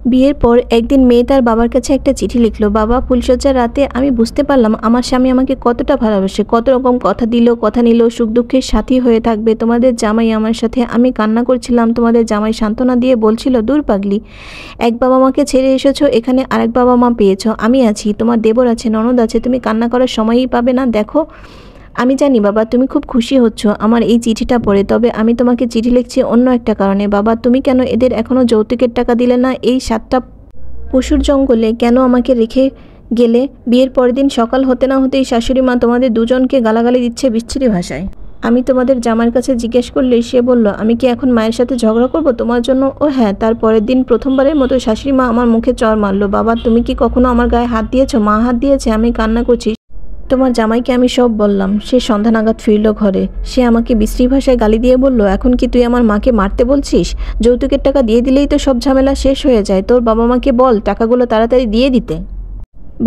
বিয়ের পর একদিন মেয়ে তার বাবার কাছে একটা চিঠি লিখলো, বাবা, ফুলশয্যার রাতে আমি বুঝতে পারলাম আমার স্বামী আমাকে কতটা ভালোবাসে, কত রকম কথা দিল, কথা নিল, সুখ দুঃখের সাথী হয়ে থাকবে। তোমাদের জামাই আমার সাথে, আমি কান্না করছিলাম, তোমাদের জামাই সান্ত্বনা দিয়ে বলছিল, দূর পাগলি, এক বাবা মাকে ছেড়ে এসেছো, এখানে আরেক বাবা মা পেয়েছো, আমি আছি, তোমার দেবর আছে, ননদ আছে, তুমি কান্না করার সময়ই পাবে না। দেখো, আমি জানি বাবা তুমি খুব খুশি হচ্ছ আমার এই চিঠিটা পড়ে, তবে আমি তোমাকে চিঠি লিখছি অন্য একটা কারণে। বাবা, তুমি কেন এদের এখনও যৌতুকের টাকা দিলে না? এই 7টা পশুর জঙ্গলে কেন আমাকে রেখে গেলে? বিয়ের পরের দিন সকাল হতে না হতেই শাশুড়ি মা তোমাদের দুজনকে গালাগালি দিচ্ছে বিচ্ছিরি ভাষায়। আমি তোমাদের জামাইয়ের কাছে জিজ্ঞেস করলে সে বলল, আমি কি এখন মায়ের সাথে ঝগড়া করব তোমার জন্য? ও হ্যাঁ, তার পরের দিন প্রথমবারের মতো শাশুড়ি মা আমার মুখে চড় মারলো। বাবা, তুমি কি কখনো আমার গায়ে হাত দিয়েছো? মা হাত দিয়েছে, আমি কান্না করছি। তোমার জামাইকে আমি সব বললাম। সে সন্ধ্যা নাগাদ ফিরল ঘরে। সে আমাকে বিশ্রী ভাষায় গালি দিয়ে বলল, এখন কি তুই আমার মাকে মারতে বলছিস? যৌতুকের টাকা দিয়ে দিলেই তো সব ঝামেলা শেষ হয়ে যায়। তোর বাবা মাকে বল টাকাগুলো তাড়াতাড়ি দিয়ে দিতে।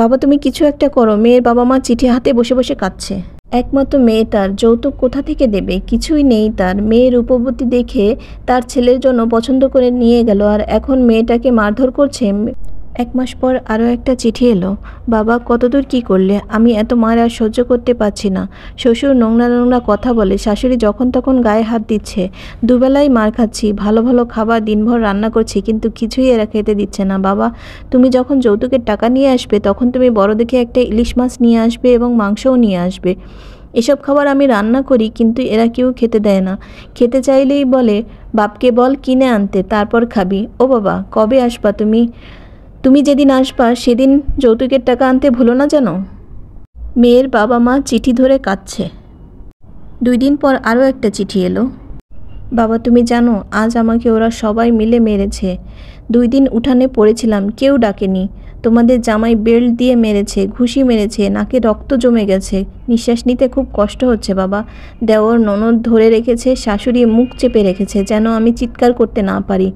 বাবা, তুমি কিছু একটা করো। মেয়ের বাবা মা চিঠি হাতে বসে বসে কাঁদছে। একমাত্র মেয়ে, তার যৌতুক কোথা থেকে দেবে? কিছুই নেই তার। মেয়ের রূপবতী দেখে তার ছেলের জন্য পছন্দ করে নিয়ে গেল, আর এখন মেয়েটাকে মারধর করছে। 1 মাস পর আরও একটা চিঠি এলো। বাবা, কতদূর কি করলে? আমি এত মার আর সহ্য করতে পারছি না। শ্বশুর নোংরা নোংরা কথা বলে, শাশুড়ি যখন তখন গায়ে হাত দিচ্ছে, দুবেলাই মার খাচ্ছি, ভালো ভালো খাবার দিনভর রান্না করছি, কিন্তু কিছুই এরা খেতে দিচ্ছে না। বাবা, তুমি যখন যৌতুকের টাকা নিয়ে আসবে তখন তুমি বড় দেখে একটা ইলিশ মাছ নিয়ে আসবে এবং মাংসও নিয়ে আসবে। এসব খাবার আমি রান্না করি, কিন্তু এরা কেউ খেতে দেয় না। খেতে চাইলেই বলে, বাপকে বল কিনে আনতে, তারপর খাবি। ও বাবা, কবে আসবা তুমি? তুমি যেদিন আসবা সেদিন যৌতুকের টাকা আনতে ভুলো না যেন। মেয়ের বাবা মা চিঠি ধরে কাঁদছে। 2 দিন পর আরও একটা চিঠি এলো। বাবা, তুমি জানো আজ আমাকে ওরা সবাই মিলে মেরেছে। 2 দিন উঠানে পড়েছিলাম, কেউ ডাকেনি। তোমাদের জামাই বেল্ট দিয়ে মেরেছে, ঘুষি মেরেছে, নাকে রক্ত জমে গেছে, নিঃশ্বাস নিতে খুব কষ্ট হচ্ছে বাবা। দেওর ননদ ধরে রেখেছে, শাশুড়ি মুখ চেপে রেখেছে যেন আমি চিৎকার করতে না পারি।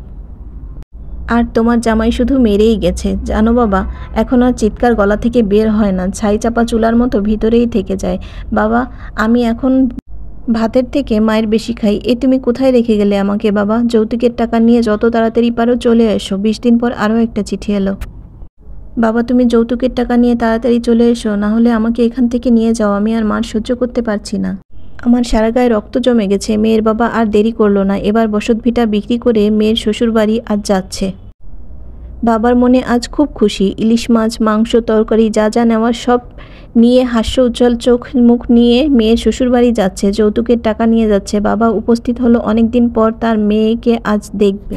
আর তোমার জামাই শুধু মেরেই গেছে জানো বাবা। এখন আর চিৎকার গলা থেকে বের হয় না, ছাই চাপা চুলার মতো ভিতরেই থেকে যায়। বাবা, আমি এখন ভাতের থেকে মায়ের বেশি খাই। তুমি কোথায় রেখে গেলে আমাকে? বাবা, যৌতুকের টাকা নিয়ে যত তাড়াতাড়ি পারো চলে এসো। 20 দিন পর আরও একটা চিঠি এলো। বাবা, তুমি যৌতুকের টাকা নিয়ে তাড়াতাড়ি চলে এসো, না হলে আমাকে এখান থেকে নিয়ে যাও। আমি আর মার সহ্য করতে পারছি না। আমার সারা গায়ে রক্ত জমে গেছে। মেয়ের বাবা আর দেরি করলো না, এবার বসতভিটা বিক্রি করে মেয়ের শ্বশুরবাড়ি আজ যাচ্ছে। বাবার মনে আজ খুব খুশি। ইলিশ মাছ, মাংস, তরকারি যা যা নেওয়ার সব নিয়ে হাস্য উজ্জ্বল চোখ মুখ নিয়ে মেয়ের শ্বশুরবাড়ি যাচ্ছে, যৌতুকের টাকা নিয়ে যাচ্ছে। বাবা উপস্থিত হলো অনেক দিন পর, তার মেয়েকে আজ দেখবে।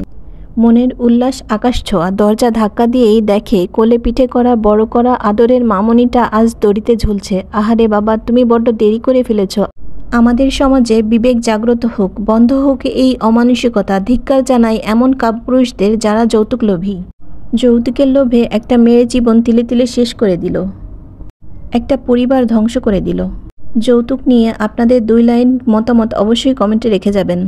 মনের উল্লাস আকাশ ছোঁয়া। দরজা ধাক্কা দিয়েই দেখে কোলে পিঠে করা বড় করা আদরের মামনিটা আজ দড়িতে ঝুলছে। আহারে বাবা, তুমি বড্ড দেরি করে ফেলেছ। আমাদের সমাজে বিবেক জাগ্রত হোক, বন্ধ হোক এই অমানুষিকতা। ধিক্কার জানাই এমন কাপুরুষদের যারা যৌতুক লোভী। যৌতুকের লোভে একটা মেয়ের জীবন তিলে তিলে শেষ করে দিল, একটা পরিবার ধ্বংস করে দিল। যৌতুক নিয়ে আপনাদের 2 লাইন মতামত অবশ্যই কমেন্টে রেখে যাবেন।